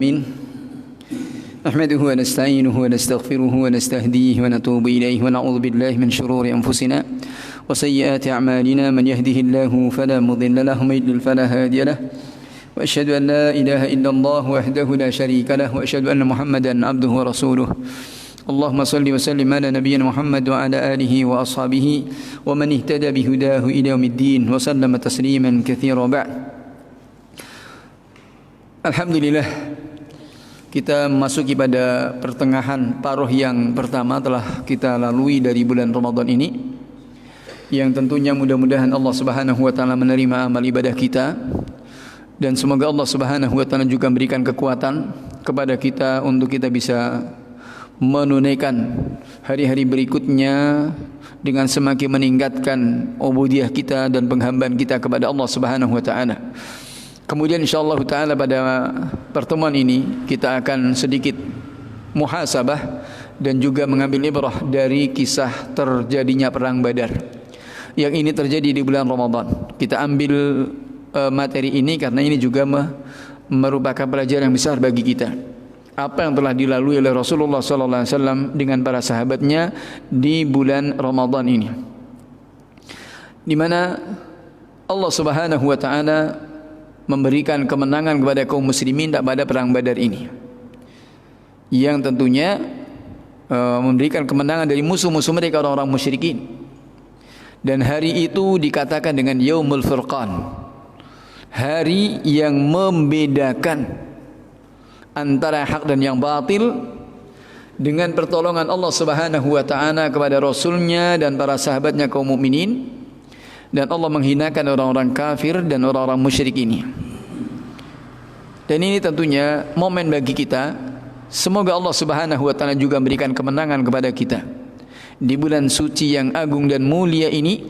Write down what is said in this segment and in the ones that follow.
من نحمده ونستعينه ونستغفره ونستهديه ونتوب إليه ونعوذ بالله من شرور أنفسنا وسيئات أعمالنا من يهده الله فلا مضل له ومن يضلل فلا هادي له وأشهد أن لا إله إلا الله وحده لا شريك له وأشهد أن محمدا عبده ورسوله اللهم صل وسلم على نبينا محمد وعلى آله وأصحابه ومن اهتدى بهداه إلى يوم الدين وسلم تسليما كثيرا بعد. Alhamdulillah, kita memasuki pada pertengahan paruh yang pertama telah kita lalui dari bulan Ramadan ini, yang tentunya mudah-mudahan Allah Subhanahu wa taala menerima amal ibadah kita, dan semoga Allah Subhanahu wa taala juga memberikan kekuatan kepada kita untuk kita bisa menunaikan hari-hari berikutnya dengan semakin meningkatkan ubudiyah kita dan penghambaan kita kepada Allah Subhanahu wa taala. Kemudian insyaallah ta'ala pada pertemuan ini kita akan sedikit muhasabah dan juga mengambil ibrah dari kisah terjadinya perang Badar yang ini terjadi di bulan Ramadan. Kita ambil materi ini karena ini juga merupakan pelajaran yang besar bagi kita. Apa yang telah dilalui oleh Rasulullah sallallahu alaihi wasallam dengan para sahabatnya di bulan Ramadan ini, di mana Allah Subhanahu wa taala memberikan kemenangan kepada kaum muslimin pada perang Badar ini, yang tentunya memberikan kemenangan dari musuh-musuh mereka, orang-orang musyrikin. Dan hari itu dikatakan dengan Yaumul Furqan, hari yang membedakan antara hak dan yang batil, dengan pertolongan Allah Subhanahu wa taala kepada Rasulnya dan para sahabatnya kaum mukminin. Dan Allah menghinakan orang-orang kafir dan orang-orang musyrik ini. Dan ini tentunya momen bagi kita. Semoga Allah Subhanahu wa taala juga memberikan kemenangan kepada kita di bulan suci yang agung dan mulia ini,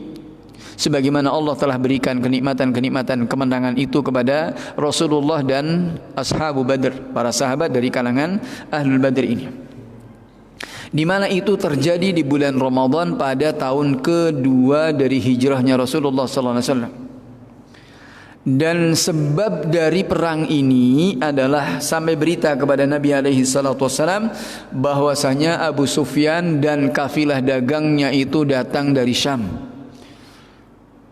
sebagaimana Allah telah berikan kenikmatan-kenikmatan kemenangan itu kepada Rasulullah dan ashabu Badr, para sahabat dari kalangan Ahlul Badr ini, di mana itu terjadi di bulan Ramadan pada tahun kedua dari hijrahnya Rasulullah sallallahu alaihi wasallam. Dan sebab dari perang ini adalah sampai berita kepada Nabi alaihi salatu wasallam bahwasanya Abu Sufyan dan kafilah dagangnya itu datang dari Syam.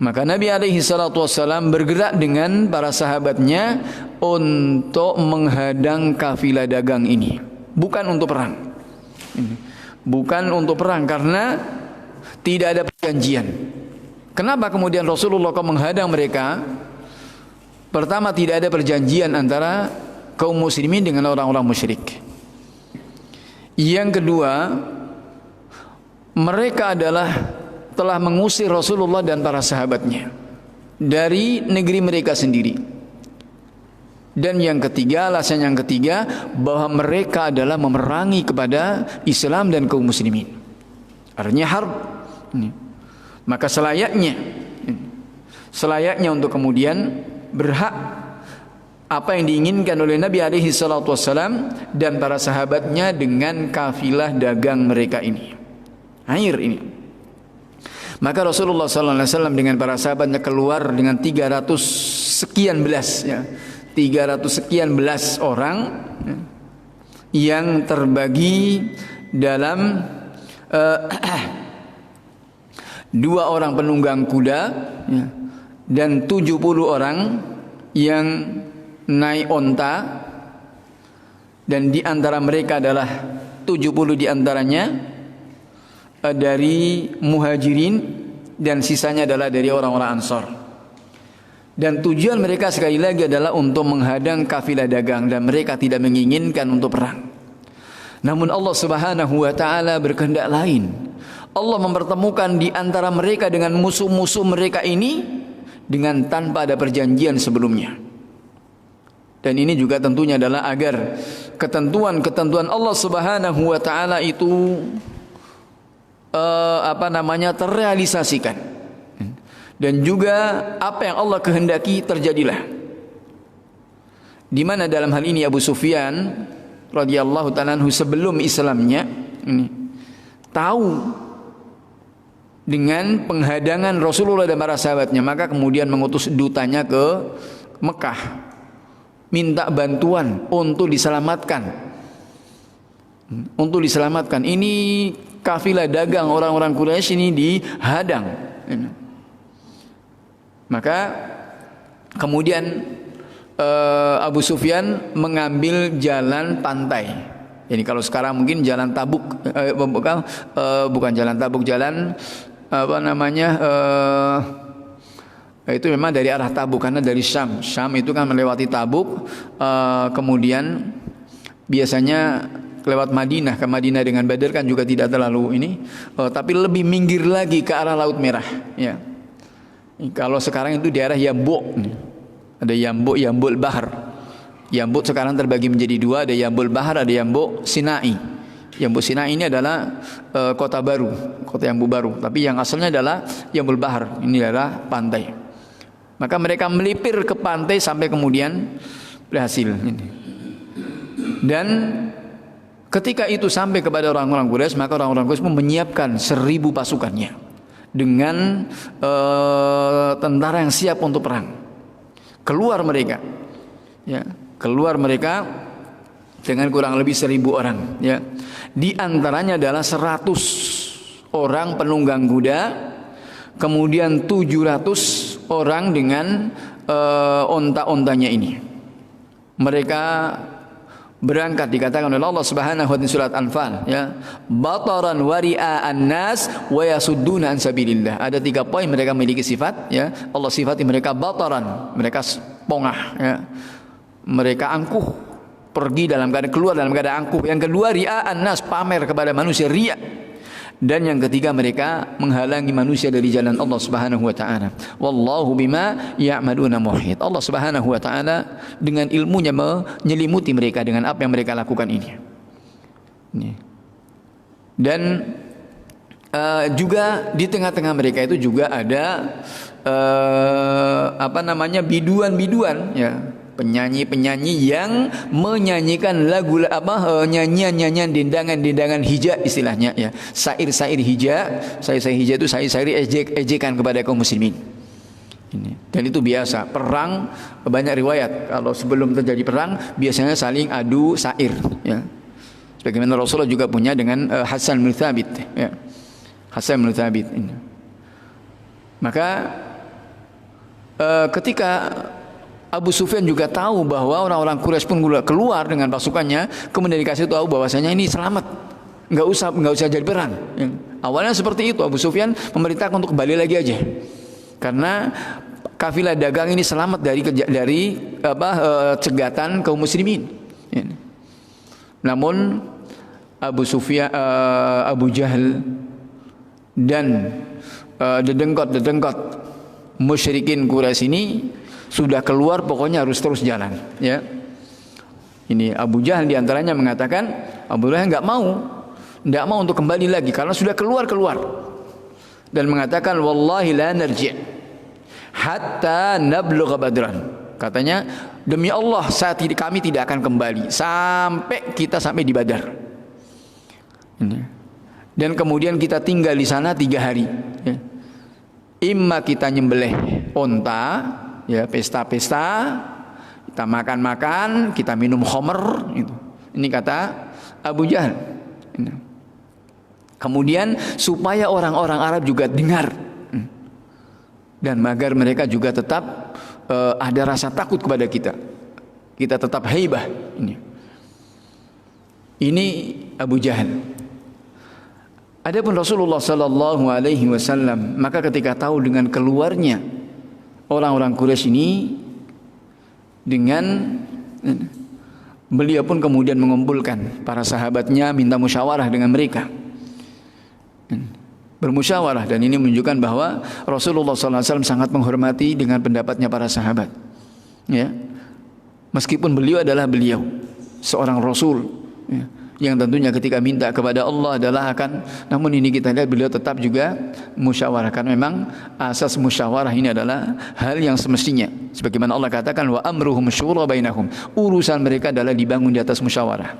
Maka Nabi alaihi salatu wasallam bergerak dengan para sahabatnya untuk menghadang kafilah dagang ini, bukan untuk perang. Bukan untuk perang karena tidak ada perjanjian. Kenapa kemudian Rasulullah kau menghadang mereka? Pertama, tidak ada perjanjian antara kaum muslimin dengan orang-orang musyrik. Yang kedua, mereka telah mengusir Rasulullah dan para sahabatnya dari negeri mereka sendiri. Dan yang ketiga, alasan yang ketiga, bahwa mereka adalah memerangi kepada Islam dan kaum muslimin. Artinya harb. Maka selayaknya untuk kemudian berhak apa yang diinginkan oleh Nabi alaihi salatu wassalam dan para sahabatnya dengan kafilah dagang mereka ini, air ini. Maka Rasulullah sallallahu alaihi wasallam dengan para sahabatnya keluar dengan 300 sekian belas orang yang terbagi dalam 2 orang penunggang kuda dan 70 orang yang naik onta, dan di antara mereka adalah 70 di antaranya dari muhajirin dan sisanya adalah dari orang-orang Ansar. Dan tujuan mereka sekali lagi adalah untuk menghadang kafilah dagang, dan mereka tidak menginginkan untuk perang. Namun Allah Subhanahu wa taala berkehendak lain. Allah mempertemukan di antara mereka dengan musuh-musuh mereka ini dengan tanpa ada perjanjian sebelumnya. Dan ini juga tentunya adalah agar ketentuan-ketentuan Allah Subhanahu wa taala itu terrealisasikan. Dan juga apa yang Allah kehendaki terjadilah. Di mana dalam hal ini Abu Sufyan radhiyallahu ta'ala anhu sebelum Islamnya ini tahu dengan penghadangan Rasulullah dan para sahabatnya, maka kemudian mengutus dutanya ke Mekah minta bantuan untuk diselamatkan. Untuk diselamatkan. Ini kafilah dagang orang-orang Quraisy ini dihadang. Maka kemudian Abu Sufyan mengambil jalan pantai. Jadi kalau sekarang mungkin jalan Tabuk, bukan jalan Tabuk, jalan apa namanya? Itu memang dari arah Tabuk karena dari Syam. Syam itu kan melewati Tabuk, kemudian biasanya lewat Madinah. Ke Madinah dengan Badr kan juga tidak terlalu ini, tapi lebih minggir lagi ke arah Laut Merah. Ya. Kalau sekarang itu daerah Yambu, ada Yambul Bahar. Yambul sekarang terbagi menjadi dua, ada Yambul Bahar, ada Yambul Sinai. Yambul Sinai ini adalah kota baru, kota Yambul baru. Tapi yang asalnya adalah Yambul Bahar, ini adalah pantai. Maka mereka melipir ke pantai sampai kemudian berhasil. Dan ketika itu sampai kepada orang-orang Quraisy, maka orang-orang Quraisy pun menyiapkan 1000 pasukannya dengan tentara yang siap untuk perang. Keluar mereka, ya, keluar mereka dengan kurang lebih 1000 orang. Ya, di antaranya adalah 100 orang penunggang kuda, kemudian 700 orang dengan onta-ontanya ini. Mereka berangkat, dikatakan oleh Allah Subhanahu wa taala surat Anfal, ya, bataran wari'an nas wa yasudduna an sabilillah. Ada 3 poin mereka memiliki sifat, ya. Allah sifati mereka bataran, mereka pongah, ya. Mereka angkuh, pergi dalam keadaan, keluar dalam keadaan angkuh. Yang kedua, ria'an nas, pamer kepada manusia, riya. Dan yang ketiga, mereka menghalangi manusia dari jalan Allah Subhanahu wa taala. Wallahu bima ya'maluna muhit. Allah Subhanahu wa taala dengan ilmunya menyelimuti mereka dengan apa yang mereka lakukan ini. Dan juga di tengah-tengah mereka itu juga ada apa namanya, biduan-biduan, ya, penyanyi-penyanyi yang menyanyikan lagu nyanyian-nyanyian, dendangan-dendangan hija istilahnya, ya, syair-syair hija. Syair-syair hija itu syair-syair ejekan kepada kaum muslimin. Ini. Dan itu biasa perang, banyak riwayat kalau sebelum terjadi perang biasanya saling adu syair, ya. Sebagaimana Rasulullah juga punya dengan Hasan bin Thabit, ya. Hasan bin Thabit ini. Maka ketika Abu Sufyan juga tahu bahwa orang-orang Quraisy pun keluar dengan pasukannya, kemudian dikasih tahu bahwasanya ini selamat, nggak usah jadi perang. Ya. Awalnya seperti itu, Abu Sufyan memerintahkan untuk kembali lagi aja, karena kafilah dagang ini selamat dari cegatan kaum muslimin. Ya. Namun Abu Sufyan, Abu Jahal dan dedengkot musyrikin Quraisy ini sudah keluar, pokoknya harus terus jalan, ya. Ini Abu Jahal diantaranya mengatakan, Abu Jahal nggak mau untuk kembali lagi karena sudah keluar dan mengatakan wallahi la narji' hatta nablugha badran. Katanya, demi Allah kami tidak akan kembali sampai kita sampai di Badar. Ini. Dan kemudian kita tinggal di sana 3 hari, ya. Imma kita nyembelih onta, ya, pesta-pesta, kita makan-makan, kita minum khamr, itu. Ini kata Abu Jahal. Ini. Kemudian supaya orang-orang Arab juga dengar, dan agar mereka juga tetap ada rasa takut kepada kita tetap haibah. Ini Abu Jahal. Adapun Rasulullah sallallahu alaihi wasallam, maka ketika tahu dengan keluarnya orang-orang Quraisy ini, dengan beliau pun kemudian mengumpulkan para sahabatnya, minta musyawarah dengan mereka, bermusyawarah. Dan ini menunjukkan bahwa Rasulullah sallallahu alaihi wasallam sangat menghormati dengan pendapatnya para sahabat, ya, meskipun beliau adalah seorang Rasul, ya, yang tentunya ketika minta kepada Allah adalah akan, namun ini kita lihat beliau tetap juga musyawarah, karena memang asas musyawarah ini adalah hal yang semestinya, sebagaimana Allah katakan wa amruhum syura bainahum, urusan mereka adalah dibangun di atas musyawarah.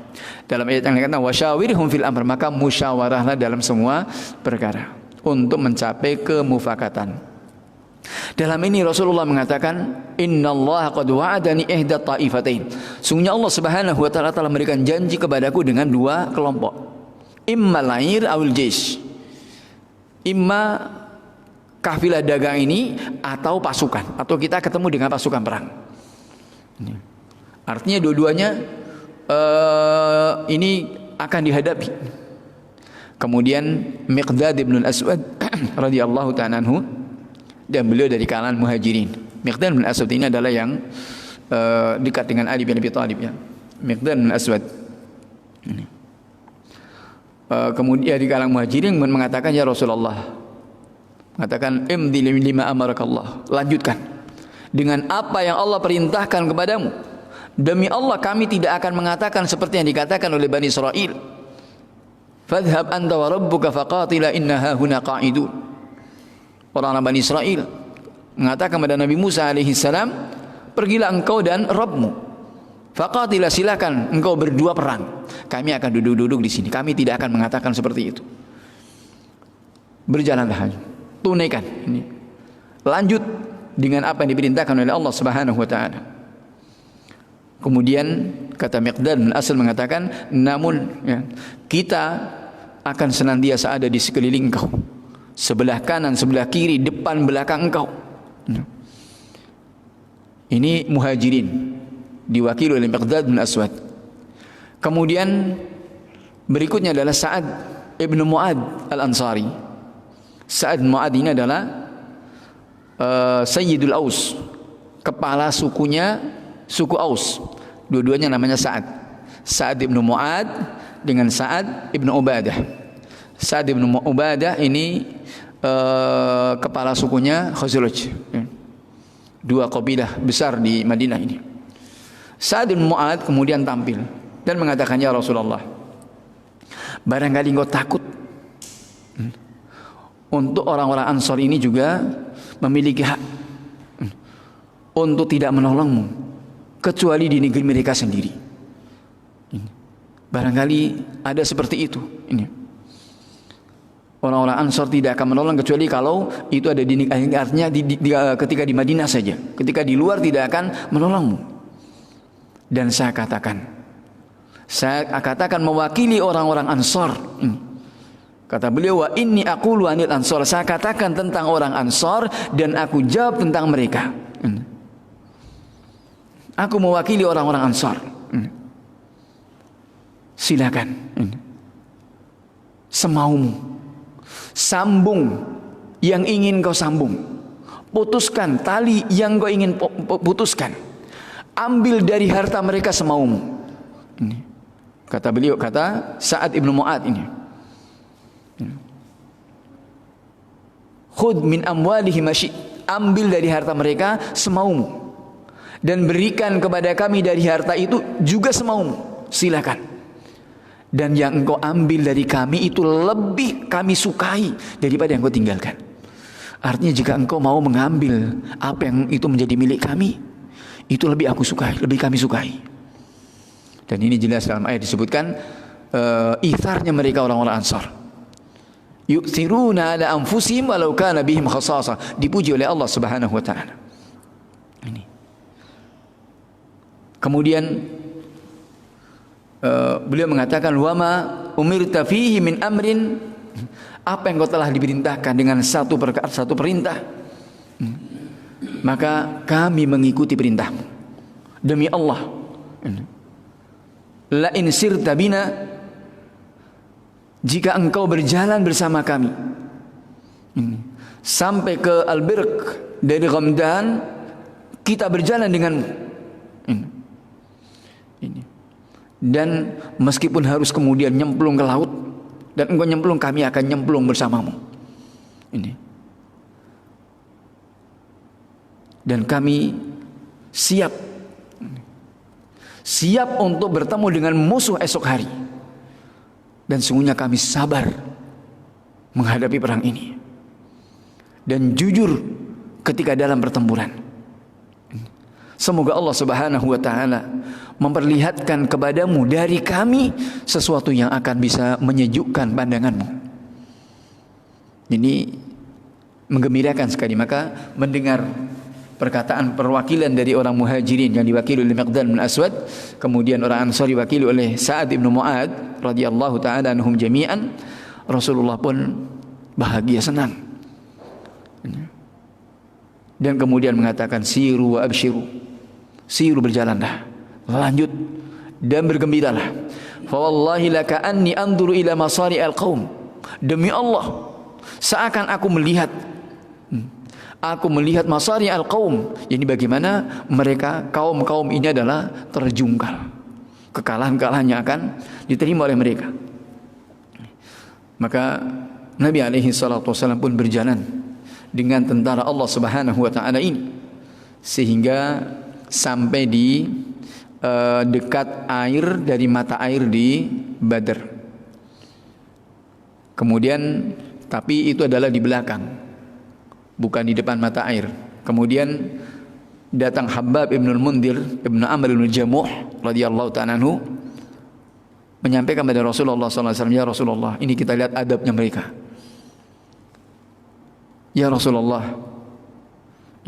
Dalam ayat yang lain kata wasyawirhum fil amr, maka musyawarahlah dalam semua perkara untuk mencapai kemufakatan. Dalam ini Rasulullah mengatakan, innallaha qad wa'adani ihda ta'ifatain. Sungguhnya Allah Subhanahu wa taala telah memberikan janji kepadaku dengan dua kelompok. Imma lair awil jaish. Imma kafilah dagang ini atau pasukan, atau kita ketemu dengan pasukan perang. Artinya dua-duanya ini akan dihadapi. Kemudian Miqdad bin Al-Aswad radhiyallahu ta'ala anhu, dan beliau dari kalangan Muhajirin. Miqdad bin Al-Aswad ini adalah yang dekat dengan Ali bin Abi Thalib, ya. Miqdad bin Al-Aswad. Kemudian di kalangan Muhajirin mengatakan, ya Rasulullah, mengatakan imdi lima amarakallah, lanjutkan dengan apa yang Allah perintahkan kepadamu. Demi Allah kami tidak akan mengatakan seperti yang dikatakan oleh Bani Israel. Fadhhab anta wa rabbuka faqatila innaha huna qa'idun. Orang-orang Bani Israel mengatakan kepada Nabi Musa alaihi salam, pergilah engkau dan Rabbmu. Faqatila, silakan engkau berdua perang. Kami akan duduk-duduk di sini. Kami tidak akan mengatakan seperti itu. Berjalanlah, tunaikan ini. Lanjut dengan apa yang diperintahkan oleh Allah Subhanahu wa taala. Kemudian kata Miqdad bin Aswad mengatakan, namun ya, kita akan senantiasa ada di sekeliling engkau, sebelah kanan, sebelah kiri, depan, belakang engkau. Ini Muhajirin diwakili oleh Miqdad bin Aswad. Kemudian berikutnya adalah Sa'ad ibn Mu'ad Al-Ansari. Sa'ad bin Mu'ad ini adalah Sayyidul Aus, kepala sukunya, suku Aus. Dua-duanya namanya Sa'ad. Sa'ad ibn Mu'ad dengan Sa'ad ibn Ubadah. Sa'ad ibn Ubadah ini kepala sukunya Khazraj. Dua kabilah besar di Madinah ini. Sa'ad ibn Mu'ad kemudian tampil dan mengatakan, ya Rasulullah, barangkali engkau takut untuk orang-orang Ansor ini juga memiliki hak untuk tidak menolongmu kecuali di negeri mereka sendiri. Barangkali ada seperti itu. Ini orang-orang Ansor tidak akan menolong kecuali kalau itu ada di, artinya ketika di Madinah saja. Ketika di luar tidak akan menolongmu. Dan saya katakan mewakili orang-orang Ansor. Kata beliau, wa inni aqulu anil Ansor. Saya katakan tentang orang Ansor dan aku jawab tentang mereka. Aku mewakili orang-orang Ansar. Silakan. Semaumu. Sambung yang ingin kau sambung. Putuskan tali yang kau ingin putuskan. Ambil dari harta mereka semaumu. Kata beliau, kata Sa'ad ibn Mu'ad ini. Khudh min amwalihim masyi'. Ambil dari harta mereka semaumu. Dan berikan kepada kami dari harta itu juga semaumu. Silakan. Dan yang engkau ambil dari kami itu lebih kami sukai daripada yang engkau tinggalkan. Artinya jika engkau mau mengambil apa yang itu menjadi milik kami, itu lebih aku sukai, lebih kami sukai. Dan ini jelas dalam ayat disebutkan itharnya mereka orang-orang Ansar. Yu'thiruna ala anfusihim walau kana bihim khasasah. Dipuji oleh Allah Subhanahu wa taala. Ini. Kemudian beliau mengatakan, wama umirta fihi min amrin, apa yang kau telah diperintahkan dengan satu perintah, maka kami mengikuti perintahmu. Demi Allah, la in sirta bina, jika engkau berjalan bersama kami sampai ke Al-Birq, dari Ghamdan kita berjalan denganmu. Ini. Dan meskipun harus kemudian nyemplung ke laut, dan engkau nyemplung, kami akan nyemplung bersamamu. Ini. Dan kami siap untuk bertemu dengan musuh esok hari. Dan sungguhnya kami sabar menghadapi perang ini. Dan jujur ketika dalam pertempuran. Semoga Allah Subhanahu wa taala memperlihatkan kepadamu dari kami sesuatu yang akan bisa menyejukkan pandanganmu. Ini menggembirakan sekali. Maka mendengar perkataan perwakilan dari orang Muhajirin yang diwakili oleh Miqdad bin Aswad, kemudian orang Ansar diwakili oleh Sa'ad bin Mu'ad radhiyallahu taala anhum jami'an, Rasulullah pun bahagia, senang. Dan kemudian mengatakan siru wa abshiru. Siru, berjalanlah, lanjut dan bergembiralah. Fa wallahi laka anni anzuru ila masari al-qaum. Demi Allah, seakan aku melihat masari al-qaum, yani bagaimana mereka kaum-kaum ini adalah terjungkal. Kekalahan-kekalahannya akan diterima oleh mereka. Maka Nabi alaihi salatu wasallam pun berjalan dengan tentara Allah Subhanahu wa taala ini sehingga sampai di dekat air dari mata air di Badr. Kemudian tapi itu adalah di belakang, bukan di depan mata air. Kemudian datang Habbab ibn al-Mundhir ibn Amr ibn Jamuh radhiyallahu ta'ala anhu menyampaikan kepada Rasulullah SAW, ya Rasulullah, ini kita lihat adabnya mereka. Ya Rasulullah,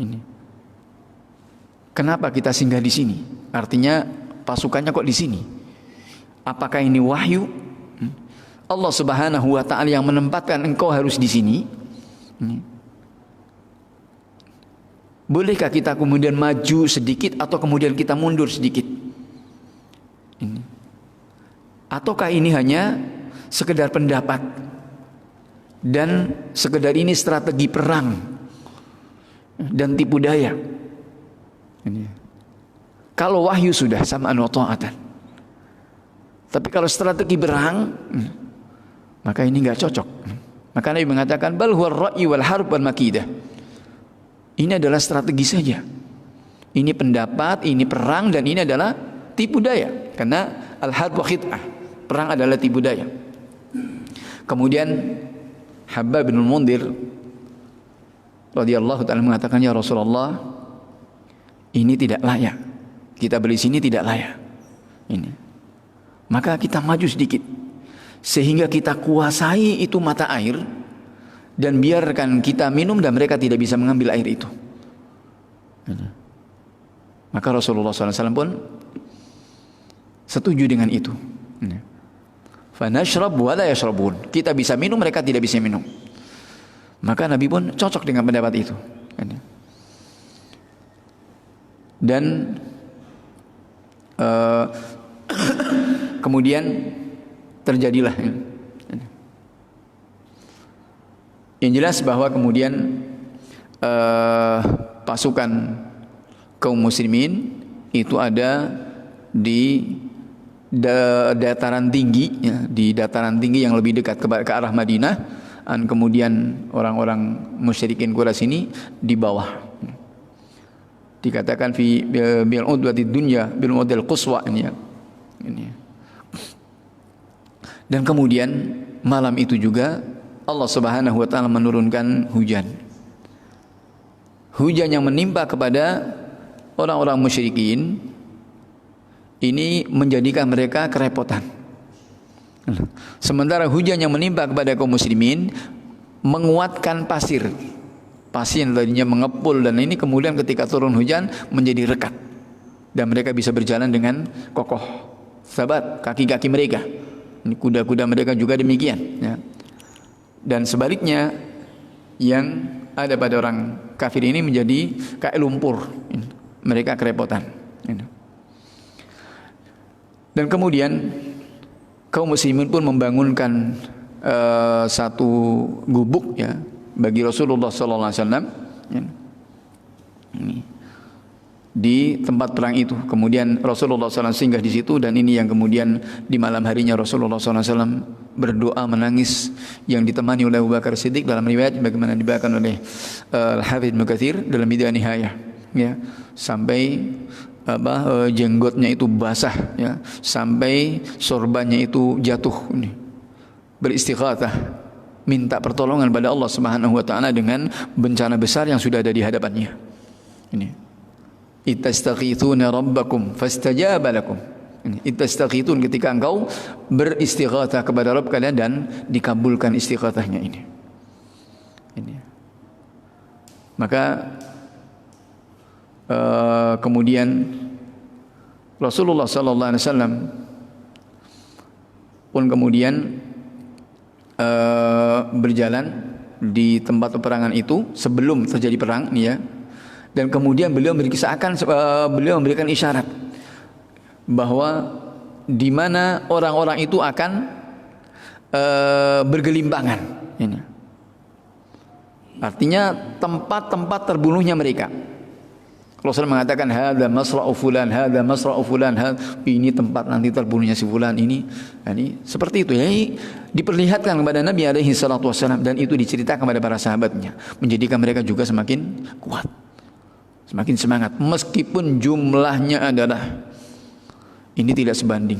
ini kenapa kita singgah di sini? Artinya pasukannya kok di sini? Apakah ini wahyu? Allah Subhanahu wa taala yang menempatkan engkau harus di sini? Bolehkah kita kemudian maju sedikit atau kemudian kita mundur sedikit? Ataukah ini hanya sekedar pendapat dan sekedar ini strategi perang dan tipu daya? Kalau wahyu sudah sam'an wa ta'atan, tapi kalau strategi perang, maka ini enggak cocok. Maka Nabi mengatakan bal huwa ar-ra'yi wal harb wal makidah. Ini adalah strategi saja. Ini pendapat, ini perang, dan ini adalah tipu daya. Karena al-harb wa khid'ah, perang adalah tipu daya. Kemudian Habbab bin al-Mundhir radhiyallahu ta'ala mengatakan, ya Rasulullah, ini tidak layak. Kita beli sini tidak layak. Ini. Maka kita maju sedikit sehingga kita kuasai itu mata air dan biarkan kita minum dan mereka tidak bisa mengambil air itu. Ini. Maka Rasulullah SAW pun setuju dengan itu. Fanashrab wa la yashrabun. Kita bisa minum, mereka tidak bisa minum. Maka Nabi pun cocok dengan pendapat itu. Dan kemudian terjadilah yang jelas bahwa kemudian pasukan kaum muslimin itu ada di dataran tinggi, ya, di dataran tinggi yang lebih dekat ke arah Madinah, dan kemudian orang-orang musyrikin Quraisy ini di bawah. Dikatakan fi bil udwatid dunya bil model quswa ini ya. Ini. Dan kemudian malam itu juga Allah Subhanahu wa taala menurunkan hujan. Hujan yang menimpa kepada orang-orang musyrikin ini menjadikan mereka kerepotan. Sementara hujan yang menimpa kepada kaum muslimin menguatkan pasir. Pasir yang tadinya mengepul dan ini kemudian ketika turun hujan menjadi rekat dan mereka bisa berjalan dengan kokoh, sabat kaki-kaki mereka. Ini kuda-kuda mereka juga demikian, ya. Dan sebaliknya yang ada pada orang kafir ini menjadi kayak lumpur, mereka kerepotan. Dan kemudian kaum muslimin pun membangunkan satu gubuk, ya, bagi Rasulullah sallallahu alaihi wasallam, ya, di tempat perang itu. Kemudian Rasulullah SAW singgah di situ dan ini yang kemudian di malam harinya Rasulullah SAW berdoa menangis yang ditemani oleh Abu Bakar Siddiq dalam riwayat bagaimana dibawakan oleh Al-Hafidz Ibnu Katsir dalam Bidayah Nihayah, ya, sampai jenggotnya itu basah, ya, sampai sorbannya itu jatuh, ini beristighatsah, minta pertolongan pada Allah Subhanahu wa taala dengan bencana besar yang sudah ada di hadapannya. Ini ittastaghithuna rabbakum fastajaba lakum. Ittastaghithun ketika engkau beristighatsah kepada Rabb kalian dan dikabulkan istighatsahnya ini. Maka kemudian Rasulullah sallallahu alaihi wasallam pun kemudian berjalan di tempat peperangan itu sebelum terjadi perang nih ya. Dan kemudian beliau memberikan isyarat bahwa di mana orang-orang itu akan bergelimpangan ini. Artinya tempat-tempat terbunuhnya mereka. Rasulullah mengatakan hadza masra'u fulan, hadza masra'u fulan, ini tempat nanti terbunuhnya si fulan ini. Seperti itu ya. Diperlihatkan kepada Nabi alaihi salatu wasallam dan itu diceritakan kepada para sahabatnya, menjadikan mereka juga semakin kuat. Semakin semangat meskipun jumlahnya adalah ini tidak sebanding.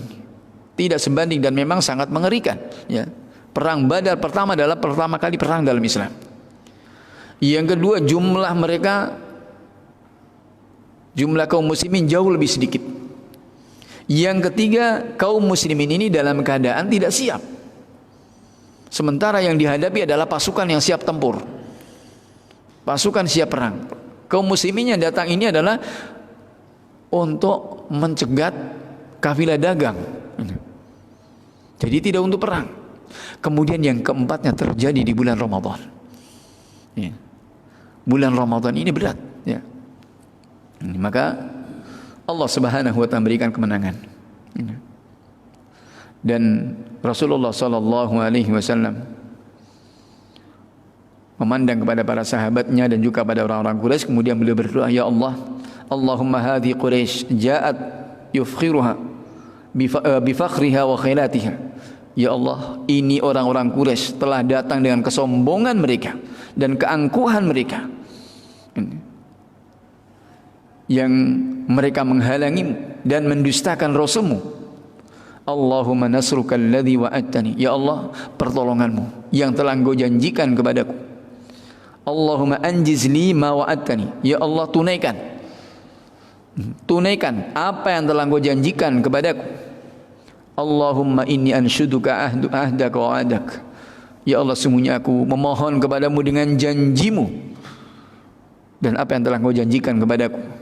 Tidak sebanding dan memang sangat mengerikan ya. Perang Badar pertama adalah pertama kali perang dalam Islam. Yang kedua jumlah kaum muslimin jauh lebih sedikit. Yang ketiga, kaum muslimin ini dalam keadaan tidak siap. Sementara yang dihadapi adalah pasukan yang siap tempur. Pasukan siap perang. Kaum muslimin yang datang ini adalah untuk mencegat kafilah dagang. Jadi tidak untuk perang. Kemudian yang keempatnya terjadi di bulan Ramadan. Ya. Bulan Ramadan ini berat ya. Maka Allah Subhanahu wa taala memberikan kemenangan. Dan Rasulullah sallallahu alaihi wasallam memandang kepada para sahabatnya dan juga pada orang-orang Quraisy, kemudian beliau berdoa, ya Allah, Allahumma hadhi Quraisy ja'at yufkhiruha bi fakhriha wa khailatiha. Ya Allah, ini orang-orang Quraisy telah datang dengan kesombongan mereka dan keangkuhan mereka. Yang mereka menghalangi dan mendustakan Rasulmu. Allahumma nasruka alladhi wa'adtani. Ya Allah, pertolonganmu yang telah Engkau janjikan kepadaku. Allahumma anjiz li ma wa'adtani. Ya Allah, tunaikan apa yang telah Engkau janjikan kepadaku. Allahumma inni anshuduka ahdaka wa adak. Ya Allah, sungguhnya aku memohon kepadamu dengan janjimu dan apa yang telah Engkau janjikan kepadaku.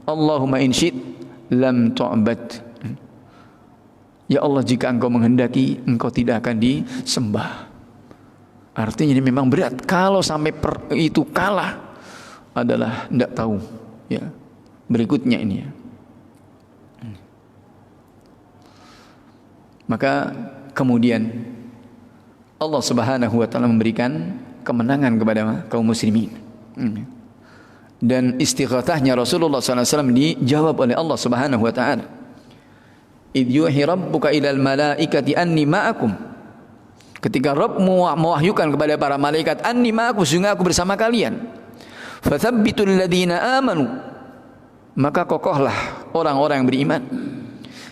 Allahumma in syid lam tu'bad. Ya Allah, jika Engkau menghendaki, Engkau tidak akan disembah. Artinya ini memang berat. Kalau sampai itu kalah adalah tidak tahu ya berikutnya ini ya. Maka kemudian Allah Subhanahu wa taala memberikan kemenangan kepada kaum muslimin. Dan istighatsahnya Rasulullah SAW dijawab oleh Allah Subhanahu wa taala. Idh yuhi rabbuka ilal malaikati anni ma'akum. Ketika Rabbmu mewahyukan kepada para malaikat, anni ma'akum, sesungguhnya aku bersama kalian. Fathabbitul ladzina amanu. Maka kokohlah orang-orang yang beriman.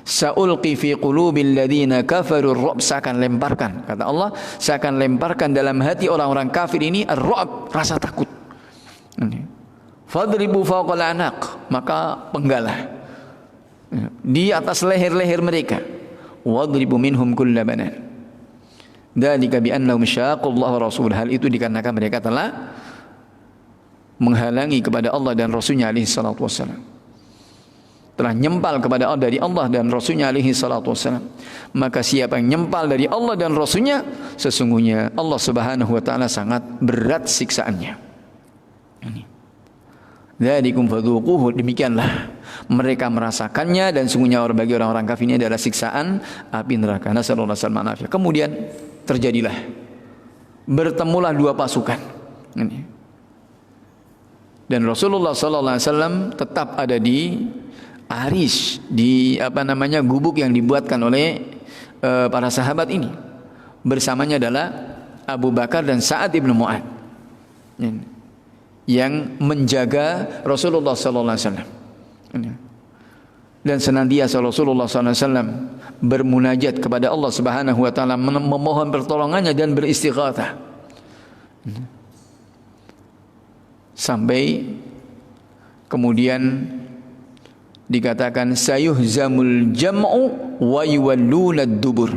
Sa'ulqi fi qulubil ladzina kafaru ar-ru'b, saya akan lemparkan, kata Allah, saya akan lemparkan dalam hati orang-orang kafir ini ar-ru'b, rasa takut. Fadribu fawqal anaq, maka penggalah di atas leher-leher mereka. Wadribu minhum kulla banan. Dzalika bi annahum syaqullah wa rasul. Hal itu dikarenakan mereka telah menghalangi kepada Allah dan Rasulnya alaihi salatu wassalam. Telah nyempal kepada Allah dari Allah dan Rasulnya alaihi salatu wassalam. Maka siapa yang nyempal dari Allah dan Rasulnya, sesungguhnya Allah Subhanahu wa taala sangat berat siksaannya. Ini. Dzalikum fadzuquhu, demikianlah mereka merasakannya dan sungguhnya bagi orang-orang kafir ini adalah siksaan api neraka. Nasallallahu alaihi wasallam. Kemudian terjadilah bertemulah dua pasukan. Ini. Dan Rasulullah sallallahu alaihi wasallam tetap ada di Arish, di gubuk yang dibuatkan oleh para sahabat ini. Bersamanya adalah Abu Bakar dan Sa'ad ibn Mu'ad. Ini. Yang menjaga Rasulullah sallallahu alaihi wasallam. Dan senantiasa Rasulullah sallallahu alaihi wasallam bermunajat kepada Allah Subhanahu wa taala, memohon pertolongannya dan beristighatsah. Sampai kemudian dikatakan sayuhzamul jam'u wa yuwalluna ad-dubur.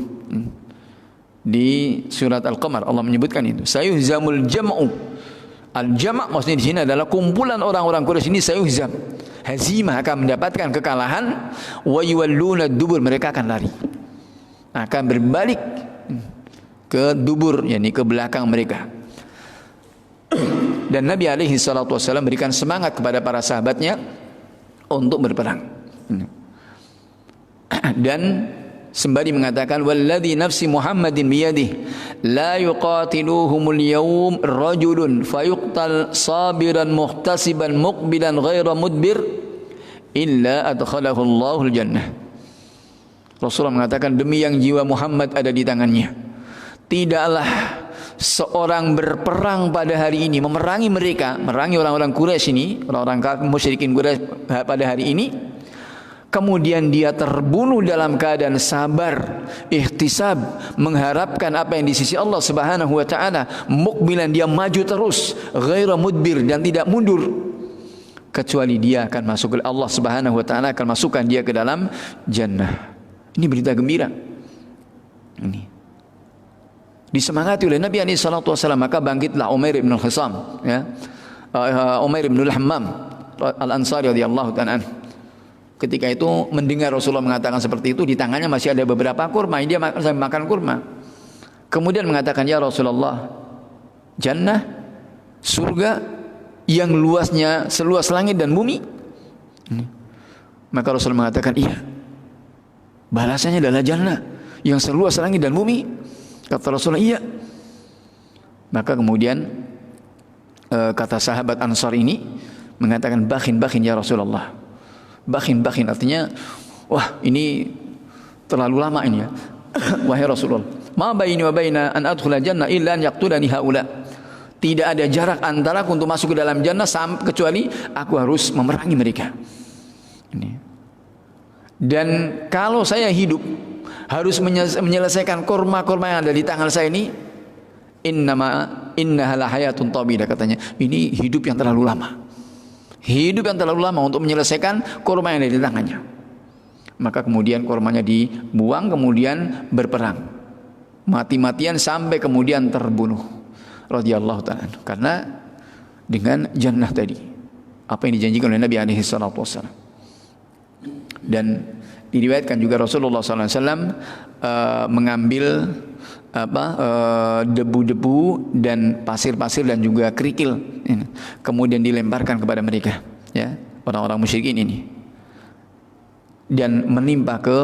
Di surat Al-Qamar Allah menyebutkan itu. Sayuhzamul jam'u, Al-jama' maksudnya di sini adalah kumpulan orang-orang Quraisy ini sayuhzam. Hazimah akan mendapatkan kekalahan, wa yuwalluna dubur, mereka akan lari. Akan berbalik ke dubur, yakni ke belakang mereka. Dan Nabi alaihi salatu wasallam berikan semangat kepada para sahabatnya untuk berperang. Dan sembari mengatakan walladzi nafsi Muhammadin biyadihi la yuqatiluhumul yawm rajulun fayuqtal sabiran muhtasiban muqbilan ghaira mudbir illa adkhalahu Allahul jannah. Rasulullah mengatakan, demi yang jiwa Muhammad ada di tangannya, tidaklah seorang berperang pada hari ini, memerangi mereka, memerangi orang-orang Quraisy ini, orang-orang musyrikin Quraisy pada hari ini, kemudian dia terbunuh dalam keadaan sabar, ihtisab, mengharapkan apa yang di sisi Allah Subhanahu wa taala, mukbilan, dia maju terus, ghaira mudbir, dan tidak mundur, kecuali dia akan masuk ke Allah Subhanahu wa taala akan masukkan dia ke dalam jannah. Ini berita gembira. Ini disemangati oleh Nabi alaihi salatu wasallam, maka bangkitlah Umair bin Al-Khisam, ya. Umair bin Al-Hammam Al-Ansari radhiyallahu ta'ala anhu. Ketika itu mendengar Rasulullah mengatakan seperti itu, di tangannya masih ada beberapa kurma, dia makan kurma. Kemudian mengatakan, ya Rasulullah, jannah, surga yang luasnya seluas langit dan bumi. Maka Rasulullah mengatakan, iya, balasannya adalah jannah yang seluas langit dan bumi. Kata Rasulullah, iya. Maka kemudian kata sahabat Ansar ini mengatakan, bakhin ya Rasulullah. Bakhin artinya, wah ini terlalu lama ini ya. Wahai Rasulullah, ma baini wa baina an adkhula jannah illa an yaqtulani haula. Tidak ada jarak antara aku untuk masuk ke dalam jannah kecuali aku harus memerangi mereka. Ini. Dan kalau saya hidup harus menyelesaikan kurma-kurma yang ada di tangan saya ini, innaha la hayatun tawilah, katanya, ini hidup yang terlalu lama. Hidup yang terlalu lama untuk menyelesaikan kurma yang ada di tangannya. Maka kemudian kurmanya dibuang, kemudian berperang, mati-matian sampai kemudian terbunuh radhiyallahu ta'ala, karena dengan jannah tadi, apa yang dijanjikan oleh Nabi alaihi salatu wasallam. Dan diriwayatkan juga Rasulullah SAW mengambil debu-debu dan pasir-pasir dan juga kerikil, kemudian dilemparkan kepada mereka, ya, orang-orang musyrikin ini, dan menimpa ke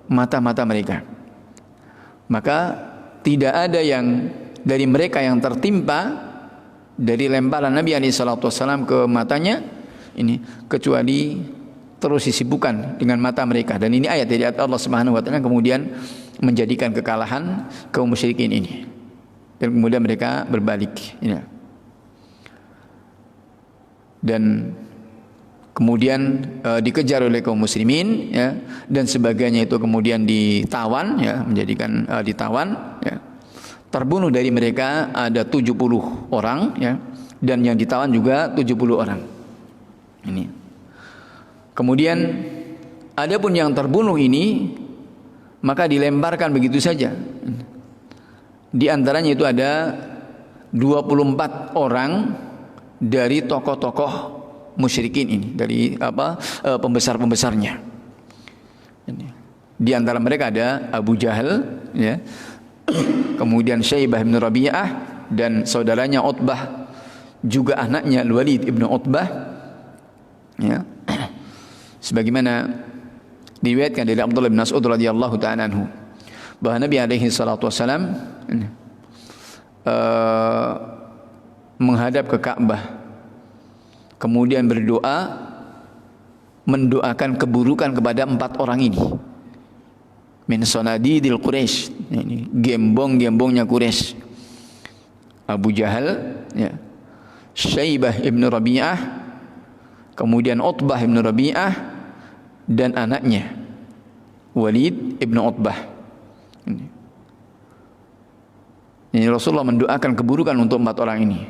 mata-mata mereka. Maka tidak ada yang dari mereka yang tertimpa dari lemparan Nabi SAW ke matanya ini kecuali terus disibukkan dengan mata mereka. Dan ini ayat dari Allah Subhanahu wa taala kemudian menjadikan kekalahan kaum musyrikin ini, dan kemudian mereka berbalik, ya. Dan kemudian dikejar oleh kaum muslimin, ya, dan sebagainya itu kemudian ditawan, ya, menjadikan ditawan, ya. Terbunuh dari mereka ada 70 orang, ya, dan yang ditawan juga 70 orang. Ini. Kemudian adapun yang terbunuh ini maka dilemparkan begitu saja. Di antaranya itu ada 24 orang dari tokoh-tokoh musyrikin ini, dari pembesar-pembesarnya. Di antara mereka ada Abu Jahal, ya. Kemudian Syaibah bin Rabi'ah dan saudaranya Utbah, juga anaknya Al-Walid ibn Utbah, ya. Sebagaimana diriwayatkan dari Abdullah bin Mas'ud radhiyallahu ta'ala anhu bahwa Nabi alaihi salatu wasallam menghadap ke Ka'bah, kemudian berdoa, mendoakan keburukan kepada 4 orang ini, min sanadidil Quraisy, ini gembong-gembongnya Quraisy, Abu Jahal, ya, Syaibah ibn Rabi'ah, kemudian Utbah ibn Rabi'ah, dan anaknya Walid ibn Utbah. Ini Rasulullah mendoakan keburukan untuk 4 orang ini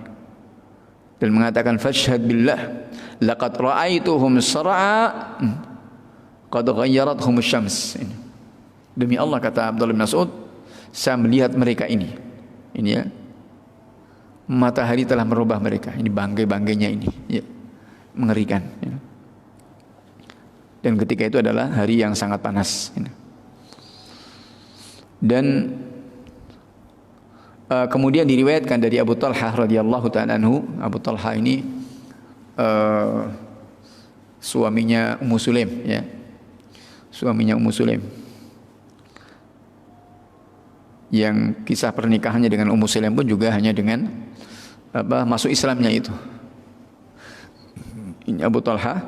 dan mengatakan, fashhad billah laqad ra'aituhum sar'a qad ghayyarathum asy-syams. Demi Allah, kata Abdullah bin Mas'ud, saya melihat mereka ini, ya, matahari telah merubah mereka. Ini bangkai-bangkainya ini, ya, mengerikan. Ya. Dan ketika itu adalah hari yang sangat panas. Ya. Dan kemudian diriwayatkan dari Abu Talhah radhiyallahu ta'ala anhu. Abu Talhah ini suaminya Ummu Sulaim, ya. Suaminya Ummu Sulaim. Yang kisah pernikahannya dengan Ummu Sulaim pun juga hanya dengan masuk Islamnya itu. Ini Abu Talha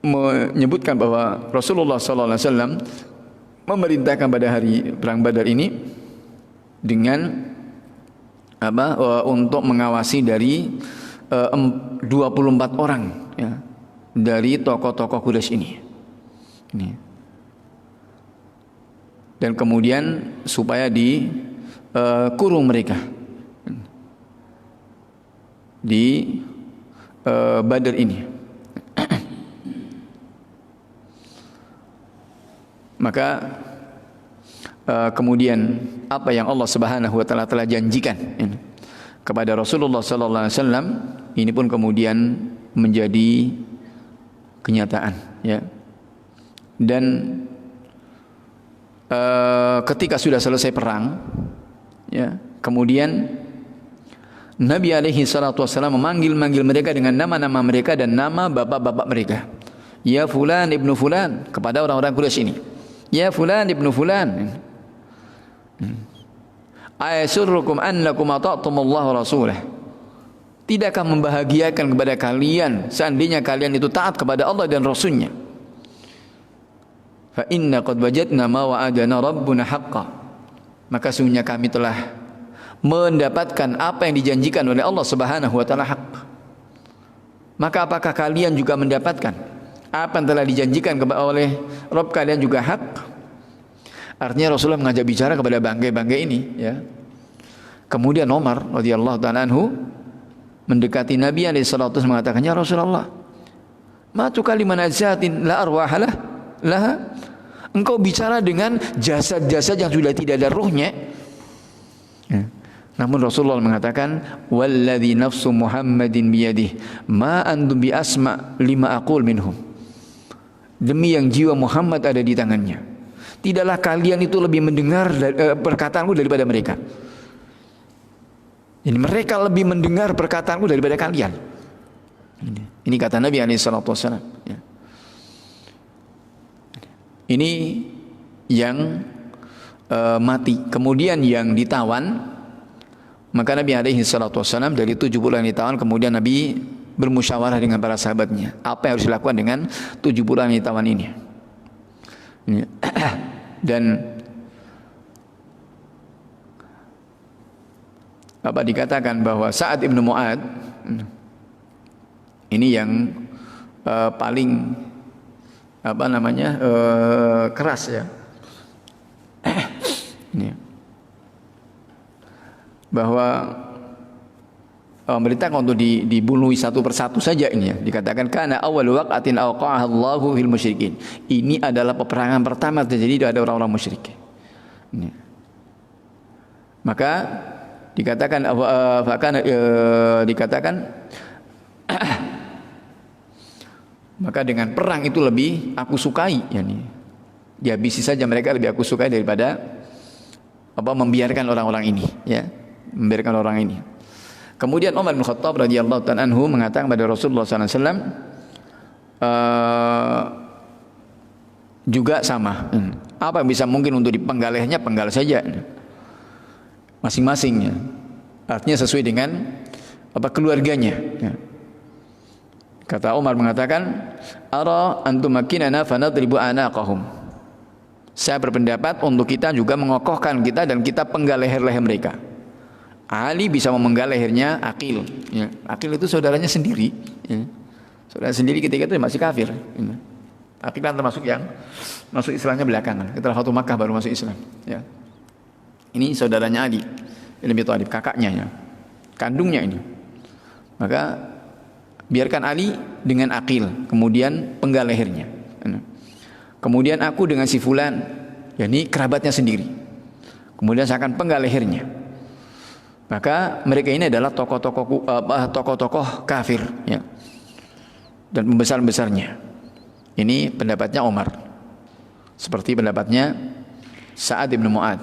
menyebutkan bahwa Rasulullah sallallahu alaihi wasallam memerintahkan pada hari perang Badar ini dengan untuk mengawasi dari 24 orang, ya, dari tokoh-tokoh Quraisy ini. Dan kemudian supaya dikurung mereka di Badar ini. Maka kemudian apa yang Allah Subhanahu wa taala telah janjikan kepada Rasulullah sallallahu alaihi wasallam ini pun kemudian menjadi kenyataan, ya. Dan ketika sudah selesai perang, ya, kemudian Nabi alaihi salatu wasallam memanggil mereka dengan nama-nama mereka dan nama bapak-bapak mereka. Ya fulan ibnu fulan, kepada orang-orang Quraisy ini. Ya fulan ibnu fulan. Ayasurrukum annakum ata'tumullaha wa rasulah. Tidakkah membahagiakan kepada kalian seandainya kalian itu taat kepada Allah dan Rasulnya? Fa inna qad wajadna ma wa'adana rabbuna haqqan. Maka sesungguhnya kami telah mendapatkan apa yang dijanjikan oleh Allah Subhanahu wa taala hak. Maka apakah kalian juga mendapatkan apa yang telah dijanjikan oleh Rabb kalian juga hak? Artinya Rasulullah mengajak bicara kepada bangkai-bangkai ini, ya. Kemudian Umar radhiyallahu ta'ala anhu mendekati Nabi alaihi salatu wasallam mengatakan, "Ya Rasulullah, ma tukaliman ajsatin la arwahalah laha?" Engkau bicara dengan jasad-jasad yang sudah tidak ada ruhnya. Ya. Namun Rasulullah mengatakan, "Walladzi nafsu Muhammadin biyadihi, ma antum bi asma lima aqul minhum." Demi yang jiwa Muhammad ada di tangannya, tidaklah kalian itu lebih mendengar perkataanku daripada mereka. Ini mereka lebih mendengar perkataanku daripada kalian. Ini kata Nabi alaihi salatu wasallam, ya. Ini yang mati. Kemudian yang ditawan, maka Nabi alaihi salatu wasallam dari 70 yang ditawan, kemudian Nabi bermusyawarah dengan para sahabatnya apa yang harus dilakukan dengan 70 yang ditawan ini. Dan apa dikatakan bahwa Sa'ad ibn Mu'ad ini yang paling keras, ya. Ini. Bahwa memerintahkan untuk dibunuh satu persatu saja ini, ya. Dikatakan kana awwal waqatin awqa'aha Allahu fil musyrikin. Ini adalah peperangan pertama terjadi ada orang-orang musyrik. Ini. Maka dikatakan maka dengan perang itu lebih aku sukai, yakni dihabisi saja mereka lebih aku sukai daripada membiarkan orang-orang ini, ya, membiarkan orang ini. Kemudian Umar bin Khattab radhiyallahu ta'ala anhu mengatakan kepada Rasulullah sallallahu alaihi wasallam juga sama. Apa yang bisa mungkin untuk dipenggal lehernya, penggal saja masing-masingnya. Artinya sesuai dengan keluarganya, ya. Kata Umar mengatakan, "Ara antum makinana fanadribu anaqahum." Saya berpendapat untuk kita juga mengokohkan kita dan kita penggal leher-leher mereka. Ali bisa memenggal lehernya Aqil, ya. Aqil itu saudaranya sendiri, ya. Saudara sendiri ketika itu masih kafir, ya. Aqil kan termasuk yang masuk Islamnya belakangan. Setelah Fathu Makkah baru masuk Islam, ya. Ini saudaranya Ali bin Abi Thalib, kakaknya, ya. Kandungnya ini. Maka biarkan Ali dengan Aqil, kemudian penggal lehernya. Kemudian aku dengan si fulan, yakni kerabatnya sendiri. Kemudian saya akan penggal lehernya. Maka mereka ini adalah tokoh-tokoh kafir, ya, dan pembesar-besarnya. Ini pendapatnya Umar, seperti pendapatnya Sa'ad bin Mu'ad.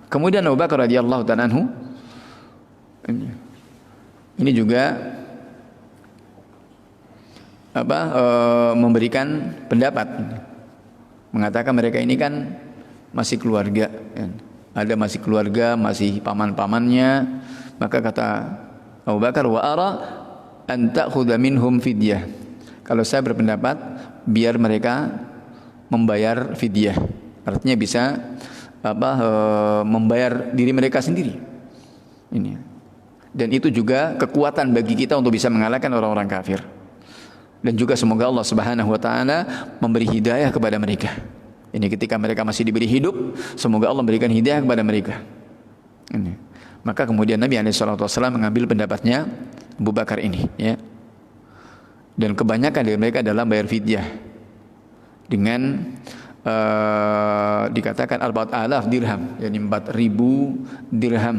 Kemudian Abu Bakar radhiyallahu ta'ala anhu, ini juga memberikan pendapat, mengatakan mereka ini kan masih keluarga, kan? Ada masih keluarga, masih paman-pamannya. Maka kata Abu Bakar, wa ara an ta'khudha minhum fidyah. Kalau saya berpendapat biar mereka membayar fidyah, artinya bisa membayar diri mereka sendiri. Ini. Dan itu juga kekuatan bagi kita untuk bisa mengalahkan orang-orang kafir. Dan juga semoga Allah Subhanahu wa taala memberi hidayah kepada mereka. Ini ketika mereka masih diberi hidup, semoga Allah memberikan hidayah kepada mereka. Ini. Maka kemudian Nabi SAW mengambil pendapatnya Abu Bakar ini, ya. Dan kebanyakan dari mereka adalah bayar fidyah dengan dikatakan 4,000 dirham, yakni 4.000 dirham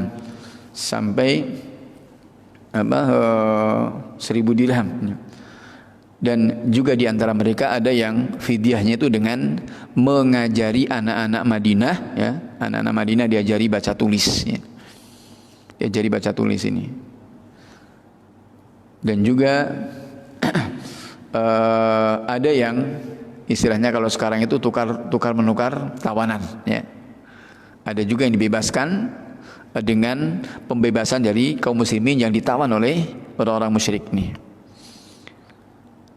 sampai 1.000 dirham. Dan juga di antara mereka ada yang fidyahnya itu dengan mengajari anak-anak Madinah, ya, anak-anak Madinah diajari baca tulis, ya. Diajari baca tulis ini. Dan juga ada yang istilahnya kalau sekarang itu tukar menukar tawanan, ya. Ada juga yang dibebaskan dengan pembebasan dari kaum muslimin yang ditawan oleh orang-orang musyrik nih.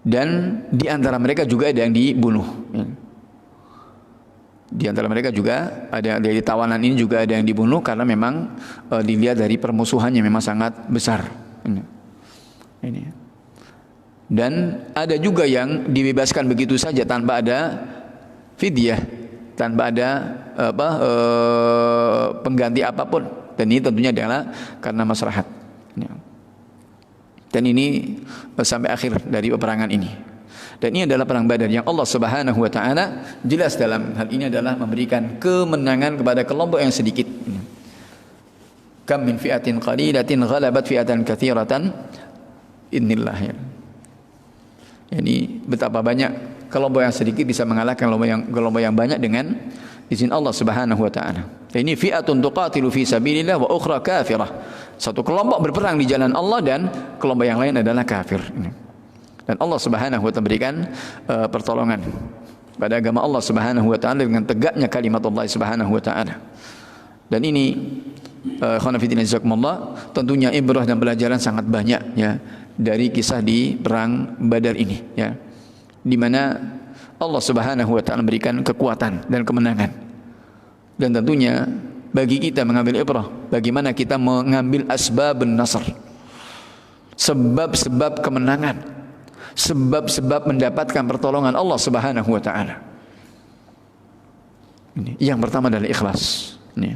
Dan di antara mereka juga ada yang dibunuh, ya. Di antara mereka juga ada dari tawanan ini juga ada yang dibunuh karena memang dilihat dari permusuhannya memang sangat besar. Ini. Dan ada juga yang dibebaskan begitu saja tanpa ada fidyah, tanpa ada pengganti apapun. Dan ini tentunya adalah karena maslahat. Dan ini sampai akhir dari peperangan ini. Dan ini adalah perang Badar yang Allah Subhanahu wa taala jelas dalam hal ini adalah memberikan kemenangan kepada kelompok yang sedikit. Kam min fi'atin qalilatin ghalabat fi'atan katsiratan innillah, ya. Yani betapa banyak kelompok yang sedikit bisa mengalahkan kelompok yang banyak dengan izin Allah Subhanahu wa taala. Ini fi'atun tuqatilu fi sabilillah wa ukhra kafirah. Satu kelompok berperang di jalan Allah dan kelompok yang lain adalah kafir. Dan Allah Subhanahu wa taala berikan pertolongan pada agama Allah Subhanahu wa taala dengan tegaknya kalimat Allah Subhanahu wa taala. Dan ini khonafidina jazakumullah, tentunya ibrah dan pelajaran sangat banyak, ya, dari kisah di perang Badar ini, ya. Di mana Allah Subhanahu wa taala memberikan kekuatan dan kemenangan. Dan tentunya bagi kita mengambil ibrah, bagaimana kita mengambil asbabun nasr, sebab-sebab kemenangan, sebab-sebab mendapatkan pertolongan Allah Subhanahu wa taala. Ini yang pertama adalah ikhlas. Ini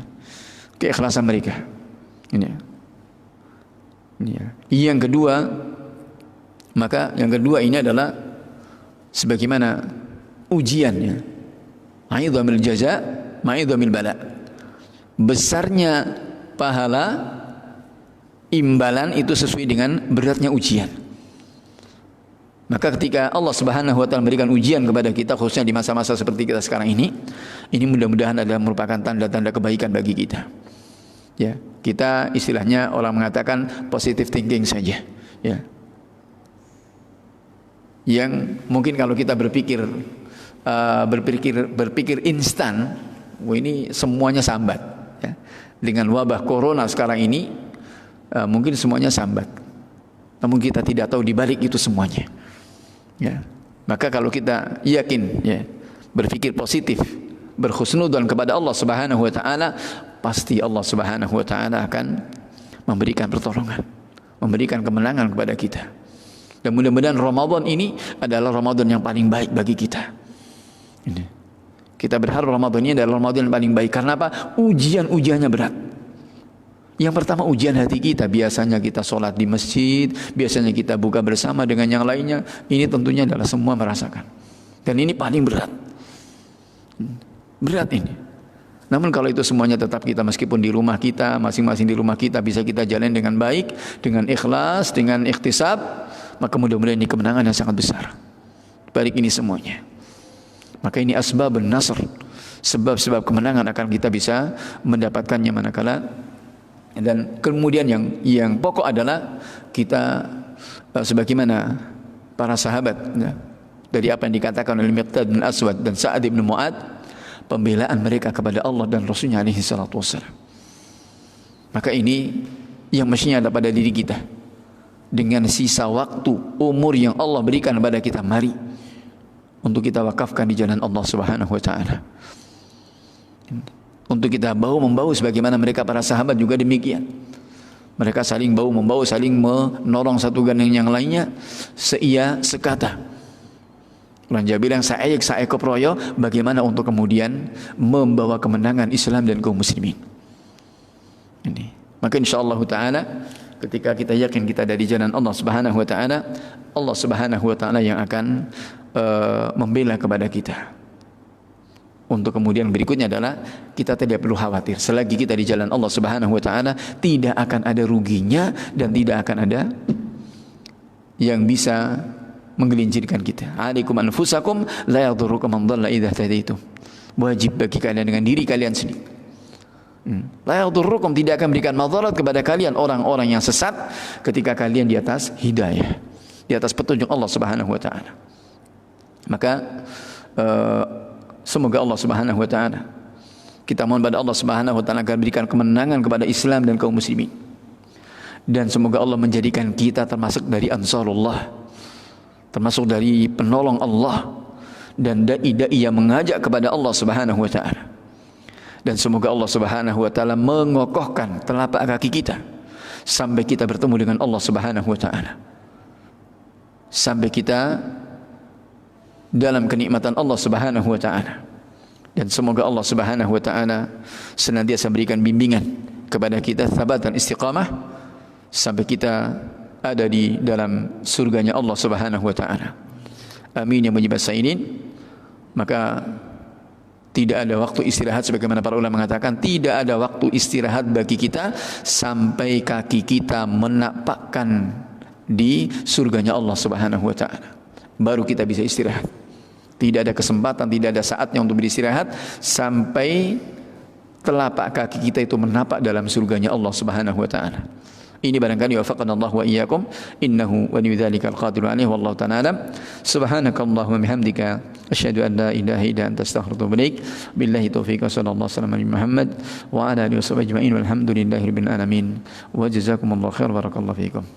keikhlasan mereka. Ini. Yang kedua, maka yang kedua ini adalah sebagaimana ujiannya. Aidhamil jaza, ma'idhamil bala. Besarnya pahala, imbalan itu sesuai dengan beratnya ujian. Maka ketika Allah Subhanahu wa taala memberikan ujian kepada kita, khususnya di masa-masa seperti kita sekarang ini mudah-mudahan adalah merupakan tanda-tanda kebaikan bagi kita. Ya, kita istilahnya orang mengatakan positive thinking saja, ya. Yang mungkin kalau kita berpikir instan, ini semuanya sambat, ya. Dengan wabah corona sekarang ini mungkin semuanya sambat. Namun kita tidak tahu di balik itu semuanya. Ya. Maka kalau kita yakin, ya, berpikir positif, berhusnudzon kepada Allah Subhanahu wa taala, pasti Allah Subhanahu wa taala akan memberikan pertolongan, memberikan kemenangan kepada kita. Dan mudah-mudahan Ramadan ini adalah Ramadan yang paling baik bagi kita. Ini. Kita berharap Ramadan ini adalah Ramadan yang paling baik. Karena apa? Ujian-ujiannya berat. Yang pertama ujian hati kita. Biasanya kita sholat di masjid, biasanya kita buka bersama dengan yang lainnya. Ini tentunya adalah semua merasakan. Dan ini paling berat. Berat ini. Namun kalau itu semuanya tetap kita meskipun di rumah kita, masing-masing di rumah kita bisa kita jalan dengan baik, dengan ikhlas, dengan ikhtisab, maka mudah-mudahan ini kemenangan yang sangat besar. Balik ini semuanya. Maka ini asbabun nasr, sebab-sebab kemenangan akan kita bisa mendapatkannya manakala. Dan kemudian yang pokok adalah kita sebagaimana para sahabat ya, dari apa yang dikatakan oleh Miqdad bin Aswad dan Sa'ad bin Mu'ad, pembelaan mereka kepada Allah dan Rasulnya alaihi salatu wassalam. Maka ini yang mestinya ada pada diri kita. Dengan sisa waktu, umur yang Allah berikan kepada kita, mari untuk kita wakafkan di jalan Allah Subhanahu wa taala. Untuk kita bahu-membahu sebagaimana mereka para sahabat juga demikian. Mereka saling bahu-membahu, saling menolong satu dengan yang lainnya, seia sekata. Lanjut bilang saya keproyo, bagaimana untuk kemudian membawa kemenangan Islam dan kaum muslimin. Ini. Maka insyaallah taala ketika kita yakin kita ada di jalan Allah Subhanahu wa taala, Allah Subhanahu wa taala yang akan membela kepada kita. Untuk kemudian berikutnya adalah kita tidak perlu khawatir, selagi kita di jalan Allah Subhanahu wa taala tidak akan ada ruginya dan tidak akan ada yang bisa menggelincirkan kita. Alaikum anfusakum la yadurrukum man dhalla idza tadaitum. Wajib bagi kalian dengan diri kalian sendiri. La yadurrukum, tidak akan berikan madarat kepada kalian orang-orang yang sesat ketika kalian di atas hidayah, di atas petunjuk Allah Subhanahu wa taala. Maka semoga Allah Subhanahu wa taala, kita mohon pada Allah Subhanahu wa taala agar berikan kemenangan kepada Islam dan kaum muslimin. Dan semoga Allah menjadikan kita termasuk dari Ansarullah, termasuk dari penolong Allah dan dai-dai yang mengajak kepada Allah Subhanahu wa taala. Dan semoga Allah Subhanahu wa taala mengokohkan telapak kaki kita sampai kita bertemu dengan Allah Subhanahu wa taala. Sampai kita dalam kenikmatan Allah Subhanahu wa taala. Dan semoga Allah Subhanahu wa taala senantiasa berikan bimbingan kepada kita, tsabat dan istiqamah sampai kita ada di dalam surganya Allah Subhanahu wa taala. Amin ya mujibas sainin. Maka tidak ada waktu istirahat sebagaimana para ulama mengatakan, tidak ada waktu istirahat bagi kita sampai kaki kita menapakkan di surganya Allah Subhanahu wa taala. Baru kita bisa istirahat. Tidak ada kesempatan, tidak ada saatnya untuk beristirahat sampai telapak kaki kita itu menapak dalam surganya Allah Subhanahu wa taala. Ini barangkali wafaqana Allah wa iyyakum, innahu waliyyu dzalika al-qadiru alaihi wallahu ta'ala. Subhanakallahumma bihamdika asyhadu an la ilaha illa anta astaghfiruka wa atubu ilaik. Billahi taufiq wa sallallahu alaihi wasallam Muhammad wa ala alihi washabbihi ajma'in walhamdulillahi rabbil alamin. Wa jazakumullahu khairan barakallahu fiikum.